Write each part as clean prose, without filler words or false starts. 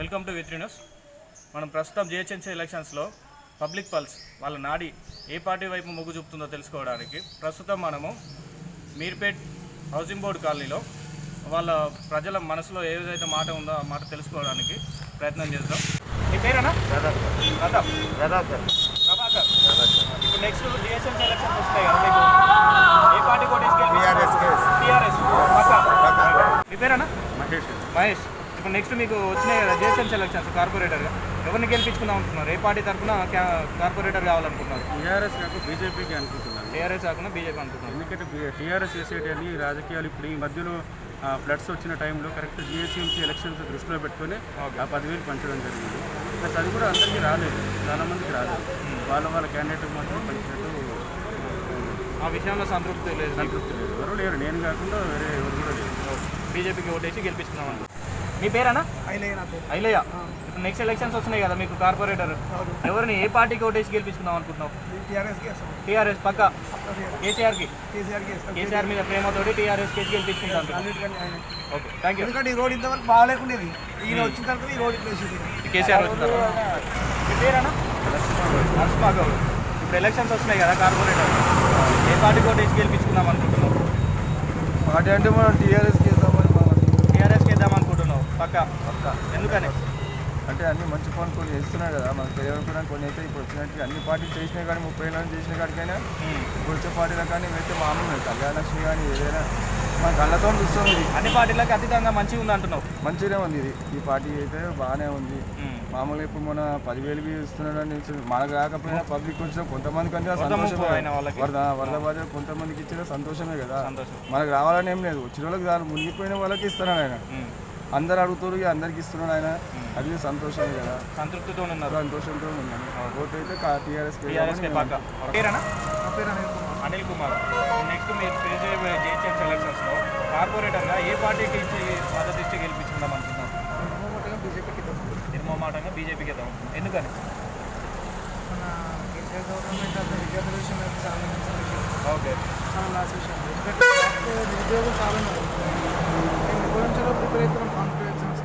Welcome to V3 news. మనం ప్రస్తుతం GHMC ఎలక్షన్స్లో పబ్లిక్ పల్స్ వాళ్ళ నాడి ఏ పార్టీ వైపు మొగ్గు చూపుతుందో తెలుసుకోవడానికి ప్రస్తుతం మనము మీర్పేట్ హౌసింగ్ బోర్డు కాలనీలో వాళ్ళ ప్రజల మనసులో ఏదైతే మాట ఉందో ఆ మాట తెలుసుకోవడానికి ప్రయత్నం చేద్దాం. మీ పేరేనా? ప్రతాప్. ప్రభాకర్. ఇప్పుడు నెక్స్ట్ జిహెచ్ఎంసీ ఎలక్షన్స్ వస్తాయి కదా, మీకు ఏ పార్టీ టీఆర్ఎస్. మీ పేరేనా? మహేష్. ఇప్పుడు నెక్స్ట్ మీకు వచ్చినాయి కదా జిహెచ్ఎంసీ ఎలక్షన్స్ కార్పొరేటర్గా, ఎవరిని గెలిపించుకుందాం అనుకుంటున్నారు? ఏ పార్టీ తరఫున కార్పొరేటర్ కావాలనుకుంటున్నారు? టీఆర్ఎస్ కాక బీజేపీకి అనుకుంటున్నాను. టీఆర్ఎస్ కాకుండా బీజేపీ అనుకుంటున్నారు. ఎందుకంటే టీఆర్ఎస్ చేసేటి రాజకీయాలు ఇప్పుడు ఈ మధ్యలో ఫ్లడ్స్ వచ్చిన టైంలో కరెక్ట్ జిహెచ్ఎంసీ ఎలక్షన్స్ దృష్టిలో పెట్టుకొని ఆ 10,000 పంచడం జరిగింది. ప్లస్ అది కూడా అందరికీ రాలేదు, చాలామందికి రాలేదు. వాళ్ళ క్యాండిడేట్ మాత్రం పంచినట్టు ఆ విషయంలో సంతృప్తి లేదు. ఎవరు లేరు, నేను కాకుండా వేరే ఎవరు కూడా లేరు. బీజేపీకి ఓటేసి గెలిపించుకున్నామని. మీ పేరేనా? ఐలయ్య. ఇప్పుడు నెక్స్ట్ ఎలక్షన్స్ వస్తున్నాయి కదా మీకు కార్పొరేటర్, ఎవరిని ఏ పార్టీకి ఓటేసి గెలిపించుకుందాం అనుకుంటున్నావు? టీఆర్ఎస్ పక్క. కేసీఆర్ మీద ప్రేమతోటి టీఆర్ఎస్ కేసు గెలిపించుకుంటాను. Okay, thank you. ఎందుకంటే ఈ రోడ్ ఇంతవరకు బాగాలేకుండేది, ఈయన వచ్చిన తర్వాత ఈ రోడ్ కేసీఆర్ వచ్చిన తర్వాత. మీ పేరేనా? నరసింహ గౌడ్. ఇప్పుడు ఎలక్షన్స్ వస్తున్నాయి కదా కార్పొరేటర్, ఏ పార్టీకి ఓటేసి గెలిపించుకుందాం అనుకుంటున్నావు? పార్టీ అంటే మనం టీఆర్ఎస్కి వేద్దాం అనుకుంటున్నావు పక్క. ఎందుకని? అంటే అన్ని మంచి పనులు కొన్ని చేస్తున్నాయి కదా, మనకు తెలియకుండా కొన్ని అయితే ఇప్పుడు వచ్చినట్టు అన్ని పార్టీలు చేసినాయి కానీ 30 ఏళ్ళ చేసిన కాడికైనా ఇప్పుడు వచ్చే పార్టీలో కానీ అయితే మామూలు కళ్యాణలక్ష్మి కానీ ఏదైనా మన కళ్ళతో చూస్తుంది. ఇది అన్ని పార్టీలకు అతీతంగా మంచిగా ఉంది అంటున్నావు? మంచిగానే ఉంది ఇది, ఈ పార్టీ అయితే బాగానే ఉంది. మామూలుగా ఇప్పుడు మన 10,000 ఇస్తున్నాడని మనకు రాకపోయినా పబ్లిక్ వచ్చిన కొంతమంది కంటే సంతోషమే. వరద బాధ కొంతమందికి ఇచ్చిన సంతోషమే కదా, మనకు రావాలని ఏం లేదు. వచ్చిన వాళ్ళకి దాని మునిగిపోయిన వాళ్ళకి ఇస్తున్నాడు ఆయన. అందరు అడుగుతారు, అందరికి ఇస్తున్నాడు ఆయన, అది సంతోషమే కదా. సంతృప్తితో ఉన్నారు, సంతోషంతో ఉన్నాను. ఓటు అయితే టీఆర్ఎస్. అనిల్ కుమార్. నెక్స్ట్ మీరు జిహెచ్ఎంసీ ఎలక్షన్స్లో కార్పొరేటర్గా ఏ పార్టీకి ఇచ్చి మద్దతు ఇచ్చి గెలిపించుకుందాం అనుకుంటున్నాం? నిర్మమాటంగా బీజేపీకి ఇద్దాం. ఎందుకని? మన కేసీఆర్ గవర్నమెంట్ అంతా విద్యార్థుల విషయం చాలా మంచి విషయం. ఓకే, చాలా లాస్ విషయం. ఎందుకంటే నిరుద్యోగం చాలా మేము ఎప్పటి నుంచో ప్రిపేర్ అవుతున్నాం కాంపిటేటివ్ ఎగ్జామ్స్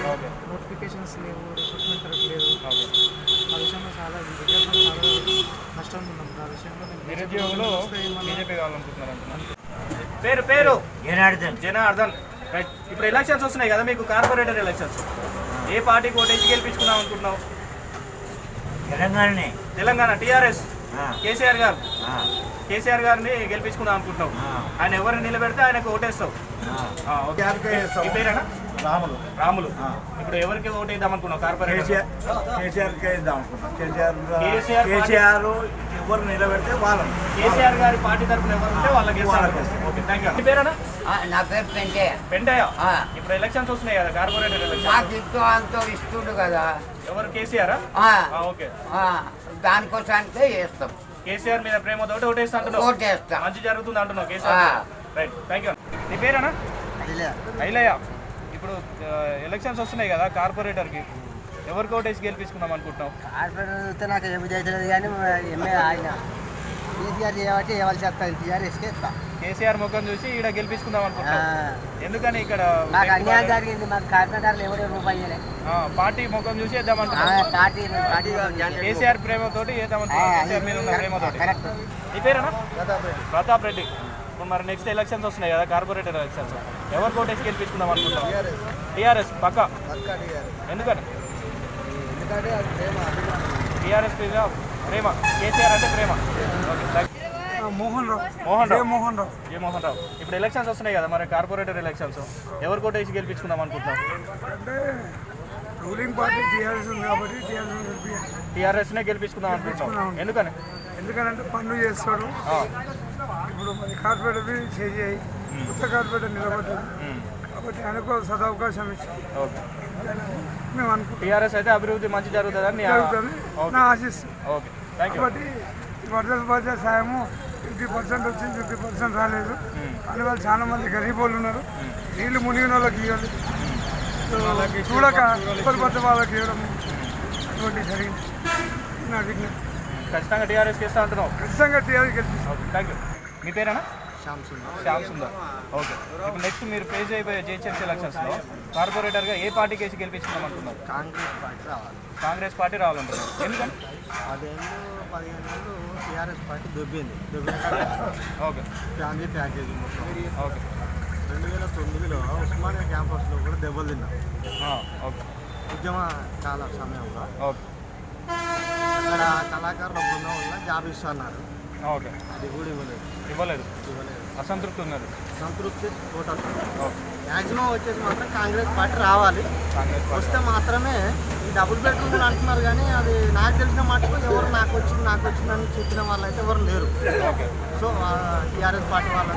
కాబట్టి నోటిఫికేషన్స్ లేవు, రిక్రూట్మెంట్ కరెక్ట్ లేదు. ఆ విషయంలో చాలా విద్యార్థులు చాలా కష్టంగా ఉన్నాం. ఆ విషయంలో నిరుద్యోగులు బీజేపీ కావాలనుకుంటున్నారు అంటున్నాను. పేరు జనార్దన్. రైట్. ఇప్పుడు ఎలక్షన్స్ వస్తున్నాయి కదా మీకు కార్పొరేటర్ ఎలక్షన్స్, ఏ పార్టీకి ఓటేసి గెలిపించుకుందాం అనుకుంటున్నావు? తెలంగాణ టీఆర్ఎస్. కేసీఆర్ గారిని గెలిపించుకుందాం అనుకుంటున్నావు. ఆయన ఎవరిని నిలబెడితే ఆయనకు ఓటేస్తావు. పేరేనా? రాములు. ఇప్పుడు ఎవరికి ఓటు వేద్దాం అనుకున్నావు కార్పొరేటర్? కేసీఆర్ ఎవరు నిలబెడితే వాళ్ళని, కేసీఆర్ గారి పార్టీ తరఫున ఎవరు ఉంటే వాళ్ళకి. Okay, thank you. పేరేనా? నా పేరు పెంటయ్య. ఇప్పుడు ఎలక్షన్స్ వస్తున్నాయి కదా కార్పొరేటర్ ఎలక్షన్, ఇస్తుండు కదా. ఎవరు? కేసీఆర్. ఓకే, దానికోసానికే చేస్తాం. కేసీఆర్ మీద ప్రేమతోటి ఓటేస్తా అంటున్నావు. ఓటేస్తాం, మంచి జరుగుతుంది అంటున్నావు కేసీఆర్. Right, thank you. నీ పేరేనా? ఐలయ్య. ఇప్పుడు ఎలక్షన్స్ వస్తున్నాయి కదా కార్పొరేటర్కి, ఎవరికి ఓటేసి గెలిపించుకుందాం అనుకుంటున్నావు? కార్పొరేటర్ చూస్తే నాకు ఏమి చేయలేదు కానీ ఆయన కేసీఆర్ చేయబట్టి ఇవ్వాల్సి వస్తుంది. టీఆర్ఎస్కి ఇస్తా. కేసీఆర్ ముఖం చూసి ఇక్కడ గెలిపించుకుందాం అనుకుంటున్నావు. ఎందుకని? ఇక్కడ మాకు అన్యాయం జరిగింది, మాకు కార్పొరేటర్లు ఎవరు రూపాయలే. పార్టీ ముఖం చూసి వేద్దామంటున్నావు. కేసీఆర్ ప్రేమతోటి వేద్దామంటున్నావు, కేసీఆర్ మీద ఉన్న ప్రేమతోటి. నీ పేరేనా? ప్రతాప్ రెడ్డి. ఇప్పుడు మరి నెక్స్ట్ ఎలక్షన్స్ వస్తున్నాయి కదా కార్పొరేటర్ ఎలక్షన్స్, ఎవరికి ఓటేసి గెలిపించుకుందాం అనుకుంటాం? టీఆర్ఎస్ పక్క. ఎందుకని? టీఆర్ఎస్ ప్రేమ, కేసీఆర్ అంటే ప్రేమ. మోహన్ రావు. ఇప్పుడు ఎలక్షన్స్ వస్తున్నాయి కదా మరి కార్పొరేటర్ ఎలక్షన్స్, ఎవరికి ఓటేసి గెలిపించుకుందాం అనుకుంటున్నాం? అంటే రూలింగ్ పార్టీ టీఆర్ఎస్ ఉంది కాబట్టి టీఆర్ఎస్నే గెలిపించుకుందాం అనుకుంటున్నాం. ఎందుకని? ఎందుకంటే పనులు చేస్తాడు. ఇప్పుడు మరి కార్పొరేటర్ చేయి కొత్త కార్పొరేటర్ నిలబడ్డాడు కాబట్టి అనుకో సదవకాశం ఇచ్చింది. మేము అనుకుంటాం టీఆర్ఎస్ అయితే అభివృద్ధి మంచి జరుగుతుందని నా ఆశిస్తాను. Okay, thank you. కాబట్టి వరదల బాధ్యత సాయము 50% వచ్చింది, 50% రాలేదు. కానీ వాళ్ళు చాలా మంది గరీబ్ వాళ్ళు ఉన్నారు. నీళ్లు మునిగిన వాళ్ళకి ఇవ్వాలి, చూడక కొత్త వాళ్ళకి ఇవ్వడం అటువంటి జరిగింది. నా విజ్ఞప్తి ఖచ్చితంగా టీఆర్ఎస్కి ఇస్తా అంటున్నావు? ఖచ్చితంగా టీఆర్ఎస్ గెలిపిస్తాం. Thank you. మీ పేరేనా? శ్యామ్ సుందర్. ఓకే, ఇప్పుడు నెక్స్ట్ మీరు ఫేస్ అయిపోయే జిహెచ్ఎంసీ ఎలక్షన్స్లో కార్పొరేటర్గా ఏ పార్టీకి వేసి గెలిపించుకుందాం అనుకున్నారు? కాంగ్రెస్ పార్టీ రావాలి. కాంగ్రెస్ పార్టీ రావాలంటున్నారు. ఎందుకని? 15 ఏళ్ళు టీఆర్ఎస్ పార్టీ దొబ్బింది. ఓకే ఫ్యామిలీ ప్యాకేజీ మొత్తం. ఓకే 2009లో ఉస్మానియా క్యాంపస్లో కూడా దెబ్బలు తిన్నాం. ఓకే ఉద్యమ చాలా సమయంలో ఓకే అక్కడ కళాకారుల బృందం వల్ల జాబ్ ఇస్తున్నారు. ఓకే అది కూడా ఇవ్వలేదు. ఇవ్వలేదు. అసంతృప్తి ఉన్నారు. సంతృప్తి టోటల్. ఓకే మ్యాక్సిమం వచ్చేసి మాత్రం కాంగ్రెస్ పార్టీ రావాలి. కాంగ్రెస్ పార్టీ వస్తే మాత్రమే ఈ డబుల్ బెడ్రూమ్ అంటున్నారు, కానీ అది నాకు తెలిసిన మటుకు ఎవరు నాకు వచ్చిందని చెప్పిన వాళ్ళు అయితే ఎవరు లేరు. ఓకే సో టీఆర్ఎస్ పార్టీ వాళ్ళ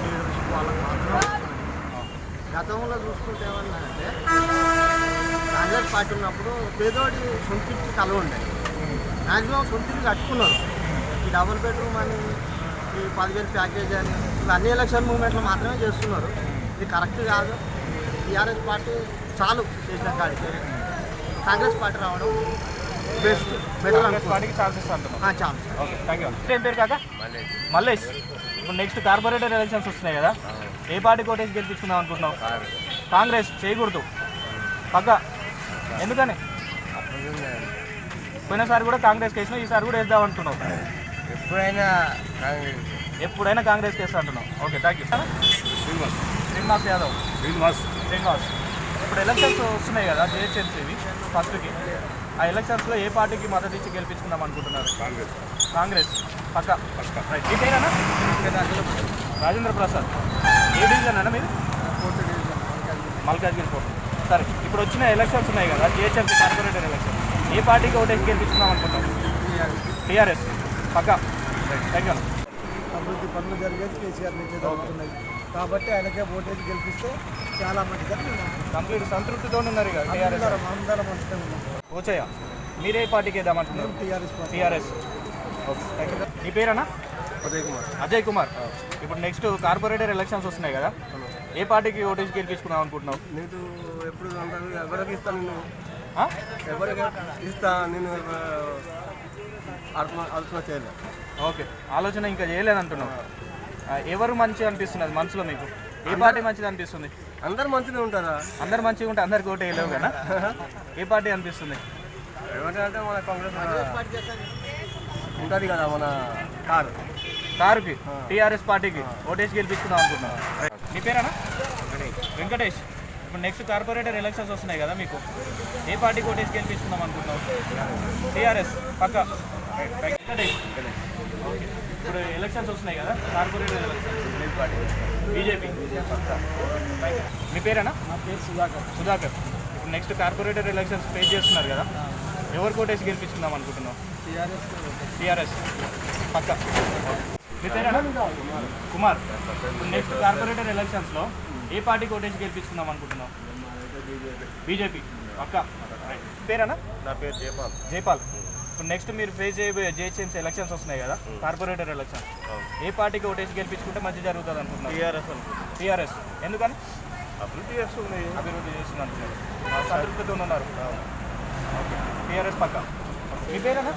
లీడర్షిప్ వాళ్ళకి మాత్రమే వస్తున్నాయి. గతంలో చూసుకుంటే ఏమన్నా అంటే కాంగ్రెస్ పార్టీ ఉన్నప్పుడు పేదోడి సొంతింటి కల ఉండేది. మ్యాక్సిమం సొంతింటి కట్టుకున్నారు. ఈ డబుల్ బెడ్రూమ్ అని, ఈ 10,000 ప్యాకేజ్ అని, ఇవి అన్ని ఎలక్షన్ మూమెంట్లు మాత్రమే చేస్తున్నారు. ఇది కరెక్ట్ కాదు. టీఆర్ఎస్ పార్టీ చాలు చేసిన కాడికి కాంగ్రెస్ పార్టీ రావడం బెస్ట్, బెటర్ కాంగ్రెస్ పార్టీకి ఛాన్సెస్ అంటున్నాం. చాలు. Okay thank you. ఏం పేరు కాక? మల్లేష్. ఇప్పుడు నెక్స్ట్ కార్పొరేటర్ ఎలక్షన్స్ వస్తున్నాయి కదా, ఏ పార్టీ కోటేసి గెలిపించుకుందాం అనుకుంటున్నావు? కాంగ్రెస్ చేయకూడదు పక్క. ఎందుకని? పోయినసారి కూడా కాంగ్రెస్కి వేసినావు, ఈసారి కూడా వేద్దాం అంటున్నావు. ఎప్పుడైనా కాంగ్రెస్కి వేస్తా అంటున్నావు. Okay thank you. Srinivas Yadav. Srinivas. ఇప్పుడు ఎలక్షన్స్ వస్తున్నాయి కదా జిహెచ్ఎంసీవి ఫస్ట్కి, ఆ ఎలక్షన్స్లో ఏ పార్టీకి మద్దతు ఇచ్చి గెలిపించుకుందాం అనుకుంటున్నారు? కాంగ్రెస్ పక్క. రైట్. ఈ పేరేనా? రాజేంద్ర ప్రసాద్. ఏ డివిజన్ అన్న మీరు? మల్కాజ్గిరి కోట. సరే, ఇప్పుడు వచ్చిన ఎలక్షన్స్ ఉన్నాయి కదా జిహెచ్ఎంసీ కార్పొరేటర్ ఎలక్షన్, ఏ పార్టీకి ఓటేసి గెలిపించుకుందాం అనుకుంటాం? టీఆర్ఎస్ పక్క. Right thank you. అభివృద్ధి పనులు జరిగేది కేసీఆర్ నుంచి జరుగుతున్నాయి కాబట్టి ఆయనకే ఓటేసి గెలిపిస్తే చాలా మంచిదని కంప్లీట్ సంతృప్తితో ఉన్నారు ఇక టీఆర్ఎస్. అందరం మంచిగా ఉన్నాం. ఓచయ్య, మీరే పార్టీకి వేద్దామంటున్నారు? టీఆర్ఎస్. Okay thank you. నీ పేరేనా? అజయ్ కుమార్. ఇప్పుడు నెక్స్ట్ కార్పొరేటర్ ఎలక్షన్స్ వస్తున్నాయి కదా, ఏ పార్టీకి ఓటేసి గెలిపించుకుందాం అనుకుంటున్నావు? నేను ఎప్పుడు ఎవరికి ఇస్తాను, నేను ఆ? ఎవరికి ఇస్తా, నేను ఆలోచన చేయలేదు. ఓకే, ఆలోచన ఇంకా చేయలేదంటున్నావు. ఎవరు మంచి అనిపిస్తున్నది మనసులో మీకు? ఏ పార్టీ మంచిది అనిపిస్తుంది? అందరు మంచిగా ఉంటారా? అందరు మంచిగా ఉంటే అందరికి ఓటు వేయలేవు కదా, ఏ పార్టీ అనిపిస్తుంది? ఏమంటే మన కాంగ్రెస్ ఉంటుంది కదా, మన కారుకి టీఆర్ఎస్ పార్టీకి ఓటేసి గెలిపించుకుందాం అనుకుంటున్నాం. నీ పేరేనా? వెంకటేష్. ఇప్పుడు నెక్స్ట్ కార్పొరేటర్ ఎలక్షన్స్ వస్తున్నాయి కదా మీకు, ఏ పార్టీకి ఓటేసి గెలిపించుకుందాం అనుకుంటున్నాం? టీఆర్ఎస్ పక్క. వెంకటేష్. ఓకే, ఇప్పుడు ఎలక్షన్స్ వస్తున్నాయి కదా కార్పొరేటర్ ఎలక్షన్స్, బీజేపీ. మీ పేరేనా? నా పేరు సుధాకర్. సుధాకర్. ఇప్పుడు నెక్స్ట్ కార్పొరేటర్ ఎలక్షన్స్ ఫేస్ చేస్తున్నారు కదా, ఎవరు కోటేసి గెలిపించుకుందాం అనుకుంటున్నాం? టీఆర్ఎస్ పక్క. మీ పేరేనా? కుమార్. ఇప్పుడు నెక్స్ట్ కార్పొరేటర్ ఎలక్షన్స్లో ఏ పార్టీ కోటేసి గెలిపించుకుందాం అనుకుంటున్నాం? బీజేపీ పక్క. రైట్. పేరేనా? నా పేరు జైపాల్. ఇప్పుడు నెక్స్ట్ మీరు ఫేస్ చేయబోయే జిహెచ్ఎంసీ ఎలక్షన్స్ వస్తున్నాయి కదా, కార్పొరేటర్ ఎలక్షన్, ఏ పార్టీకి ఓటేసి గెలిపించుకుంటే మంచి జరుగుతుంది అనుకుంటున్నాను? టీఆర్ఎస్. ఎందుకని? అభివృద్ధి చేస్తుంది. అభివృద్ధి చేస్తుంది అంటున్నారు, సంతృప్తితో ఉన్నారు. ఓకే, టీఆర్ఎస్ పక్క. మీ పేరేనా?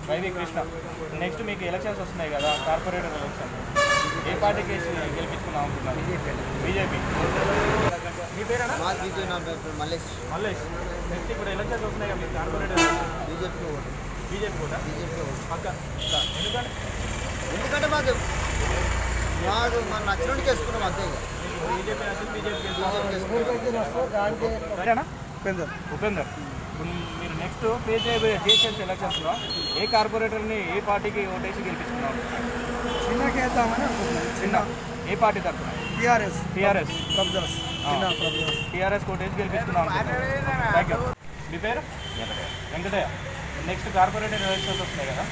వైవి కృష్ణ. నెక్స్ట్ మీకు ఎలక్షన్స్ వస్తున్నాయి కదా కార్పొరేటర్ ఎలక్షన్, ఏ పార్టీకి వేసి గెలిపించుకుందాం అనుకుంటున్నారు? బీజేపీ. మీ పేరేనా? మల్లేష్. మల్లేష్. నెక్స్ట్ ఇప్పుడు ఎలక్షన్స్ వస్తున్నాయి కదా మీకు corporator election, BJP vote. BJP కూడా పక్క. ఎందుకంటే ఎందుకంటే మాకు మన నచ్చినట్టు చేసుకున్నాం అంతే. బీజేపీ నచ్చింది, బీజేపీ సరేనా? ఉపేందర్. ఇప్పుడు మీరు నెక్స్ట్ ఫేస్ చేయబోయే జిహెచ్ఎంసీ ఎలక్షన్స్లో ఏ కార్పొరేటర్ని ఏ పార్టీకి ఓటేసి గెలిపించుకున్నాం? చిన్నకి వేద్దామని అనుకుంటున్నాం. చిన్న ఏ పార్టీ తరఫున? టీఆర్ఎస్. టీఆర్ఎస్. టీఆర్ఎస్ కోటేసి గెలిపించుకున్నాం అనుకుంటున్నాం. Thank you. మీ పేరు? వెంకటయ్య. నెక్స్ట్ కార్పొరేటర్ ఎలక్షన్స్ వస్తున్నాయి కదా,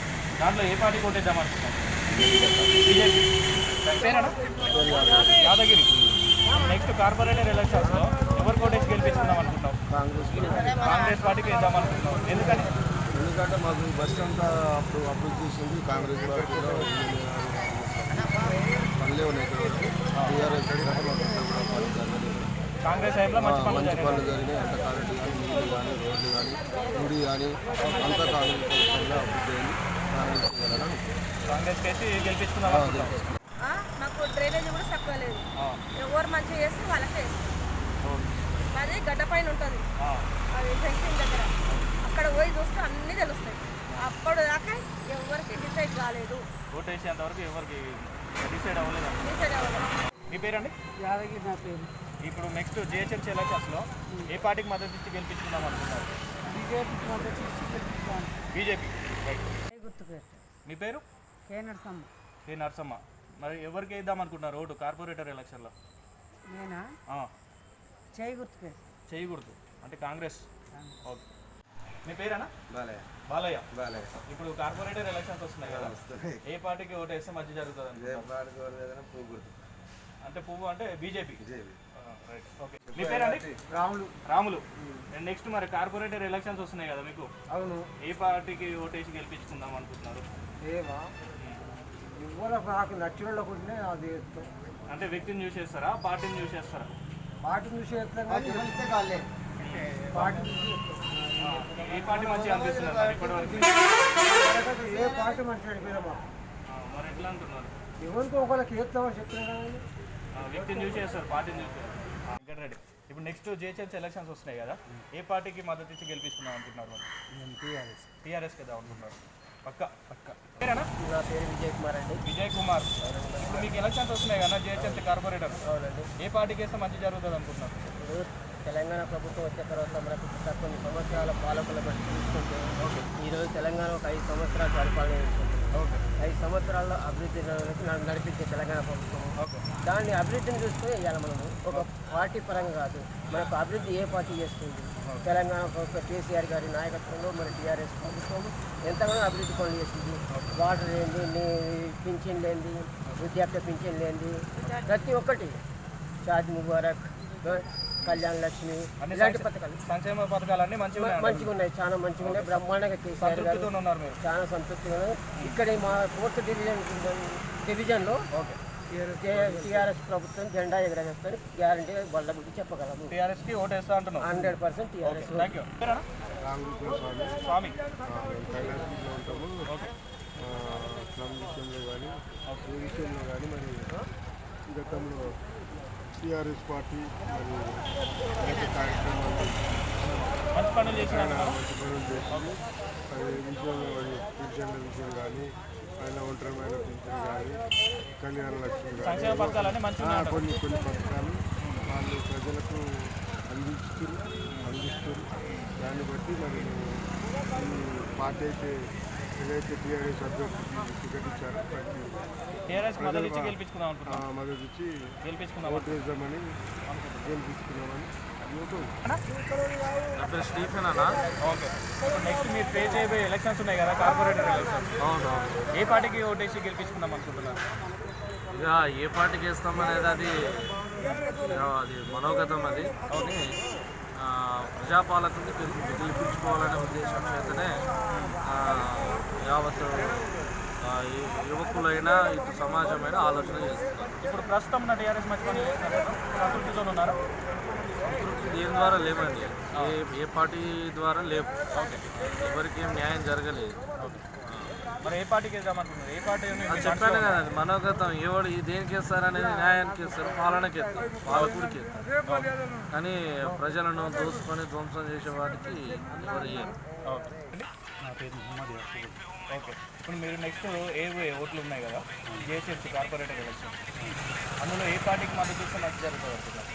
దాంట్లో ఏ పార్టీ కోటేద్దాం అనుకుంటున్నాం? బీజేపీ. పేరేనా? యాదగిరి. నెక్స్ట్ కార్పొరేటర్ ఎలక్షన్స్లో ఎవరు కోటేసి గెలిపించుకుందాం అనుకుంటాం? కాంగ్రెస్ పార్టీకి వేద్దాం అనుకుంటున్నాం. ఎందుకంటే మాకు బస్ అంతా అప్పుడు అభివృద్ధి చేసింది కాంగ్రెస్ పార్టీ కూడా. పనులే ఉన్నాయి టీఆర్ఎస్ కాంగ్రెస్ టైంలో మంచి పనులు జరిగినాయి. అంత కరెంట్ కానీ, నీళ్ళు కానీ, రోడ్లు కానీ, గుడి కానీ అంతా కాంగ్రెస్ అభివృద్ధి అయింది. కాంగ్రెస్ కేసి గెలిపించుకుందాం అనుకుంటున్నాం. డ్రైనేజ్ కూడా తక్కువ లేదు. ఆ, ఎవరు మంచిగా చేస్తే వాళ్ళకే వేస్తాం. ఓకే. అది గడ్డ పైన ఉంటుంది, ఆ, అది జంక్షన్ దగ్గర. అక్కడ పోయి చూస్తే అన్నీ తెలుస్తాయి. అప్పుడు దాకా ఎవరికి డిసైడ్ కాలేదు. ఓటు వేసేంత వరకు ఎవరికి డిసైడ్ అవ్వలేదు. డిసైడ్ అవ్వలేదు. మీ పేరండి? యాదగిరి నా పేరు. ఇప్పుడు నెక్స్ట్ జిహెచ్ఎంసీ ఎలక్షన్స్లో ఏ పార్టీకి మద్దతు ఇచ్చి గెలిపించుకుందాం అనుకున్నారు? బీజేపీకి మద్దతు ఇచ్చి గెలిపిస్తాను. బీజేపీ. రైట్. గుర్తుపెట్టు మీ పేరు? కే నరసమ్మ. కే నరసమ్మ. మరి ఎవరికి వేద్దాం అనుకుంటున్నారు ఓటు కార్పొరేటర్ ఎలక్షన్లో? నేనా ఆ, చేయి గుర్తుపెట్టు. చేయకూడదు అంటే కాంగ్రెస్. ఓకే. మీ పేరేనా? బాలయ్య బాలయ్య. బాలయ్య ఇప్పుడు కార్పొరేటర్ ఎలక్షన్స్ వస్తున్నాయి కదా, ఏ పార్టీకి ఓటు వేస్తే మంచి జరుగుతుంది అనుకుంటున్నారు? పువ్వు గుర్తు అంటే పువ్వు అంటే బీజేపీ. బీజేపీ. రైట్. ఓకే. మీ పేరండి? రాములు. రాములు. నెక్స్ట్ మరి కార్పొరేటర్ ఎలక్షన్స్ వస్తున్నాయి కదా మీకు, అవును. ఏ పార్టీకి ఓటేసి గెలిపించుకుందాం అనుకుంటున్నారు? ఏమా ఇవ్వలకు నాకు నచ్చిన వాళ్ళకు అది చేస్తాం. అంటే వ్యక్తిని చూసి చేస్తారా, పార్టీని చూసి చేస్తారా? పార్టీ చూసి చేస్తాం కానీ పార్టీ ఏ పార్టీ మంచిగా అనిపిస్తుంది మరి ఇప్పటివరకు? ఏ పార్టీ మంచిగా అనిపించమా. మరి ఎట్లా అంటున్నారు? ఎవరికో ఒకరికి చేస్తామని చెప్తున్నా కానీ వ్యక్తిని చూసి చేస్తారు, పార్టీని చూసి. వెంకటరెడ్డి, ఇప్పుడు నెక్స్ట్ జిహెచ్ఎంసీ ఎలక్షన్స్ వస్తున్నాయి కదా, ఏ పార్టీకి మద్దతు ఇచ్చి గెలిపించుకుందాం అనుకుంటున్నారు? మరి టీఆర్ఎస్ కదా అనుకుంటున్నారు? పక్క పక్క. పేరేనా? నా పేరు విజయ్ కుమార్ అండి. విజయ్ కుమార్. ఇప్పుడు మీకు ఎలక్షన్స్ వస్తున్నాయి కదా జిహెచ్ఎంసీ కార్పొరేటర్, అవునండి. ఏ పార్టీకి వేస్తే మంచి జరుగుతుంది అనుకుంటున్నారు? ఇప్పుడు తెలంగాణ ప్రభుత్వం వచ్చిన తర్వాత మనకు కొన్ని సంవత్సరాల పాలకుల బట్టి చూసుకుంటే ఈరోజు తెలంగాణ ఒక 5 సంవత్సరాలు పరిపాలన చేస్తుంది. ఓకే. 5 సంవత్సరాల అభివృద్ధి నడిపించే తెలంగాణ ప్రభుత్వం. ఓకే. దాన్ని అభివృద్ధిని చూస్తే ఇవాళ మనము ఒక పార్టీ పరంగా కాదు, మనకు అభివృద్ధి ఏ పార్టీ చేస్తుంది. తెలంగాణ ప్రభుత్వం కేసీఆర్ గారి నాయకత్వంలో మన టీఆర్ఎస్ ప్రభుత్వం ఎంతగానో అభివృద్ధి పనులు చేసింది. వాటర్ ఏంది, పింఛన్ లేనిది, వృద్ధాప్య పింఛన్ లేనిది, ప్రతి ఒక్కటి షాదీ ముబారక్, కళ్యాణ్ లక్ష్మి, ఇలాంటి పథకాలు, సంక్షేమ పథకాలన్నీ మంచిగా మంచిగా ఉన్నాయి, చాలా మంచిగా ఉన్నాయి. బ్రహ్మాండంగా కేసీఆర్ గారు ఉన్నారు మీరు? చాలా సంతృప్తిగా ఉన్నాయి. ఇక్కడ మా 4th డివిజన్లో టీఆర్ఎస్ ప్రభుత్వం జెండా ఎగరవేస్తారని గ్యారంటీగా బల్ల గురించి చెప్పగలము. టీఆర్ఎస్కి ఓటు వేస్తా అంటున్నాను. 100% టీఆర్ఎస్. Thank you. స్వామి. కైలాసంలో ఉంటాము. ఓకే. స్లమ్ విషయంలో కానీ ఏ విషయంలో కానీ మరి గతంలో టీఆర్ఎస్ పార్టీ మరి అనేక కార్యక్రమాలు మంచి పనులు చేసిన మంచి పనులు చేసింది. అది విషయంలో మరి పింఛన్ల విషయం కానీ ఆయన ఒంటరిమైన పింఛన్ కానీ కళ్యాణ లక్ష్మి సంక్షేమ కానీ పథకాలన్నీ మంచిగా కొన్ని పథకాలు వాళ్ళు ప్రజలకు అందిస్తారు. దాన్ని బట్టి మరి ఈ పార్టీ అయితే ఏదైతే టీఆర్ఎస్ అభ్యర్థికి టికెట్ ఇచ్చారో ప్రతి టీఆర్ఎస్ మద్దతు ఇచ్చి గెలిపించుకుందాం అనుకుంటున్నాం. మద్దతు ఇచ్చి గెలిపించుకుందాం. ఓటు వేద్దామని గెలిపించుకున్నామని నా పేరు స్టీఫెన్ అన్న. ఓకే. ఇప్పుడు నెక్స్ట్ మీరు ఫేస్ అయిపోయే ఎలక్షన్స్ ఉన్నాయి కదా, కార్పొరేటర్ ఎలక్షన్స్, అవును. ఏ పార్టీకి ఓటేసి గెలిపించుకుందాం అనుకుంటున్నారు? ఇక ఏ పార్టీకి వేస్తామనేది అది మనోగతం. అది కానీ ప్రజాపాలకుని గెలిపించుకోవాలనే ఉద్దేశం చేతనే యావత్ యువకులైనా ఇటు సమాజమైనా ఆలోచన చేస్తున్నారు. ఇప్పుడు ప్రస్తుతం ఉన్న టీఆర్ఎస్ మంచి పనులు చేస్తున్నారు, సంతృప్తితో ఉన్నారా? సంతృప్తి దేని ద్వారా లేవండి, ఏ పార్టీ ద్వారా లేవు. ఎవరికి ఏం న్యాయం జరగలేదు. మరి ఏ పార్టీకి వేద్దామనుకున్నారు? ఏ పార్టీ అది చెప్పాను కదా, అది మనోగతం. ఎవడు దేనికి వేస్తారనేది న్యాయానికి వేస్తారు, పాలనకి వేస్తారు, పాలకుడికి వేస్తారు. కానీ ప్రజలను దోసుకొని ధ్వంసం చేసే వాటికి ఎవరు ఇయ్యరు. ఓకే. నా పేరు ముహమ్మద్ యాకూబ్. ఓకే. ఇప్పుడు మీరు నెక్స్ట్ ఏ ఓట్లు ఉన్నాయి కదా జిహెచ్ఎంసీ కార్పొరేటర్ ఎలక్షన్, అందులో ఏ పార్టీకి మద్దతు ఇస్తే మంచి జరుగుతుంది అనుకుంటున్నారు?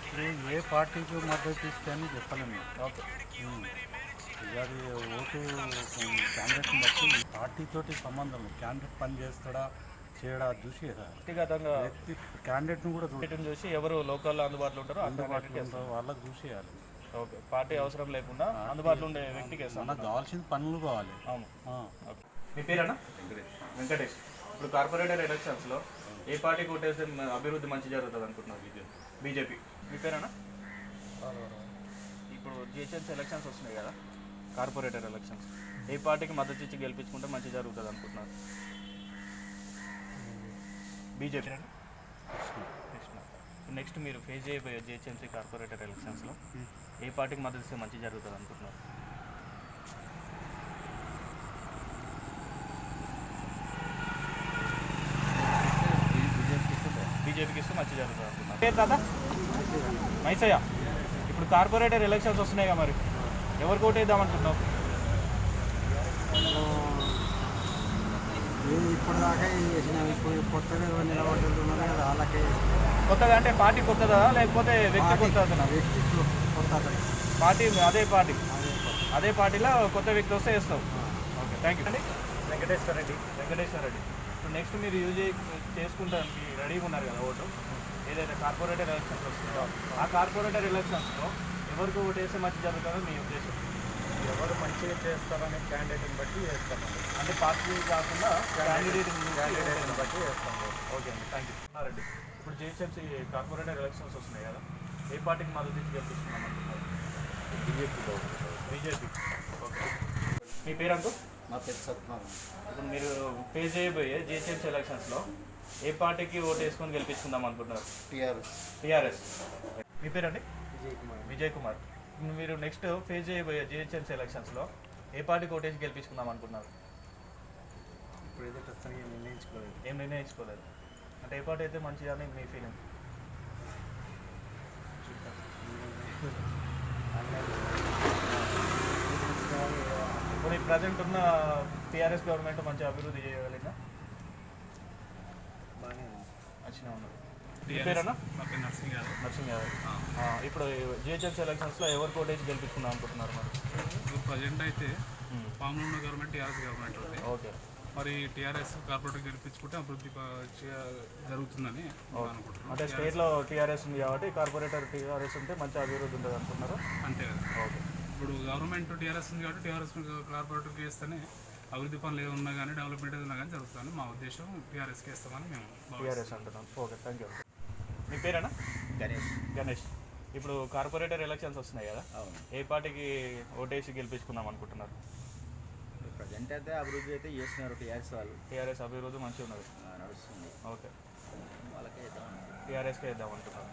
ఇప్పుడు ఏ పార్టీకి మద్దతు ఇస్తే అని చెప్పలేము. ఓకే. అది ఓటు క్యాండిడేట్ని బట్టి పార్టీతోటి సంబంధం. క్యాండిడేట్ పని చేస్తాడా చేయడా చూసి వ్యక్తిగతంగా వ్యక్తి క్యాండిడేట్ని కూడా వీటిని చూసి ఎవరు లోకల్లో అందుబాటులో ఉంటారో అందుబాటులో ఉంటారో వాళ్ళకి చూసేయాలి. ఓకే. పార్టీ అవసరం లేకుండా అందుబాటులో ఉండే వ్యక్తికి వేస్తాం. మనకు కావాల్సింది పనులు కావాలి. అవును. ఓకే. మీ పేరేనా? వెంకటేష్. ఇప్పుడు కార్పొరేటర్ ఎలక్షన్స్లో ఏ పార్టీకి ఓటేస్తే అభివృద్ధి మంచి జరుగుతుంది అనుకుంటున్నారు? బీజేపీ. మీ పేరేనా? ఇప్పుడు జిహెచ్ఎంసీ ఎలక్షన్స్ వస్తున్నాయి కదా, కార్పొరేటర్ ఎలక్షన్స్, ఏ పార్టీకి మద్దతు ఇచ్చి గెలిపించుకుంటే మంచి జరుగుతుంది అనుకుంటున్నారు? బీజేపీ. కృష్ణ. నెక్స్ట్ మీరు ఫేస్ చేయబోయే జిహెచ్ఎంసీ కార్పొరేటర్ ఎలక్షన్స్లో ఏ పార్టీకి మద్దతు ఇస్తే మంచి జరుగుతుంది అనుకుంటున్నారు? బీజేపీకి ఇస్తే మంచి జరుగుతుంది అనుకుంటున్నారు. ఏ తాత మైసయ్య, ఇప్పుడు కార్పొరేటర్ ఎలక్షన్స్ వస్తున్నాయి కదా, మరి ఎవరికి ఓటు వేద్దాం అనుకుంటున్నావు? ఇప్పుడు దాకా చేసిన ఇప్పుడు కొత్తగా నిలబడుతున్నారు కదా వాళ్ళకే కొత్తగా అంటే పార్టీ కొత్తదా లేకపోతే వ్యక్తి కొత్తదా? వ్యక్తి కొత్త పార్టీ అదే పార్టీలో కొత్త వ్యక్తి వస్తే వేస్తావు. ఓకే, థ్యాంక్ యూ అండి. వెంకటేశ్వర రెడ్డి ఇప్పుడు నెక్స్ట్ మీరు యూజ్ చేసుకుంటానికి రెడీగా ఉన్నారు కదా ఓటు, ఏదైతే కార్పొరేటర్ ఎలక్షన్స్ వస్తుందో ఆ కార్పొరేటర్ ఎలక్షన్స్లో ఎవరికి ఓటు వేస్తే మంచి జరుగుతుందో మీ ఉద్దేశం? ఎవరు మంచిగా చేస్తారనే క్యాండిడేట్ని బట్టి వేస్తాము. అంటే పార్టీ కాకుండా క్యాండిడేట్ని బట్టి వేస్తాము. ఓకే అండి, థ్యాంక్ యూ. రెడ్డి, ఇప్పుడు జిహెచ్ఎంసీ కార్పొరేటర్ ఎలక్షన్స్ వస్తున్నాయి కదా, ఏ పార్టీకి మద్దతు ఇచ్చి గెలిపిస్తున్నాం అనుకుంటున్నారు? బీజేపీ. ఓకే, మీ పేరంటూ? నా పేరు సత్యనారాయణ. ఇప్పుడు మీరు ఫేస్ చేయబోయే జిహెచ్ఎంసీ ఎలక్షన్స్లో ఏ పార్టీకి ఓటు వేసుకొని గెలిపించుకుందాం అనుకుంటున్నారు? టీఆర్ఎస్. మీ పేరండి? విజయ్ కుమార్. మీరు నెక్స్ట్ ఫేస్ చేయబోయే జిహెచ్ఎంసీ ఎలక్షన్స్లో ఏ పార్టీకి ఓటు వేసి గెలిపించుకుందాం అనుకుంటున్నారు? ఇప్పుడైతే ప్రస్తుతానికి ఏం నిర్ణయించుకోలేదు. అంటే ఏ పార్టీ అయితే మంచిగా అని మీ ఫీలింగ్? ఇప్పుడు ప్రజెంట్ ఉన్న టీఆర్ఎస్ గవర్నమెంట్ మంచి అభివృద్ధి చేయగలిగినా మంచిగా ఉన్నది. మీ పేరేనా? నర్సింగ్ యాదవ్. ఇప్పుడు జిహెచ్ఎంసీ ఎలక్షన్స్లో ఎవరు కోటేజ్ గెలిపించుకుందాం అనుకుంటున్నారు మరి? ఇప్పుడు ప్రజెంట్ అయితే ఫామ్లో ఉన్న గవర్నమెంట్ టీఆర్ఎస్ గవర్నమెంట్ ఉంది. ఓకే, మరి టీఆర్ఎస్ కార్పొరేటర్ గెలిపించుకుంటే అభివృద్ధి జరుగుతుందని అనుకుంటున్నాను. అంటే స్టేట్లో టీఆర్ఎస్ ఉంది కాబట్టి కార్పొరేటర్ టీఆర్ఎస్ ఉంటే మంచి అభివృద్ధి ఉంటుంది అనుకుంటున్నారు. అంతే కదా. ఓకే, ఇప్పుడు గవర్నమెంట్ టీఆర్ఎస్ ఉంది కాబట్టి టీఆర్ఎస్ కార్పొరేటర్కి వేస్తేనే అభివృద్ధి పనులు ఏమన్నా కానీ డెవలప్మెంట్ ఏదన్నా కానీ జరుగుతుంది. మా ఉద్దేశం టీఆర్ఎస్కి వేస్తామని మేము టీఆర్ఎస్ అంటున్నాం. Okay, thank you. మీ పేరేనా? గణేష్. ఇప్పుడు కార్పొరేటర్ ఎలక్షన్స్ వస్తున్నాయి కదా, ఏ పార్టీకి ఓటేసి గెలిపించుకుందాం అనుకుంటున్నారు? ప్రజెంట్ అయితే అభివృద్ధి అయితే చేస్తున్నారు టీఆర్ఎస్ వాళ్ళు. టీఆర్ఎస్ అభివృద్ధి మంచిగా ఉన్నది, నడుస్తుంది. ఓకే, వాళ్ళకే టీఆర్ఎస్కే వేద్దాం అనుకుంటున్నారు.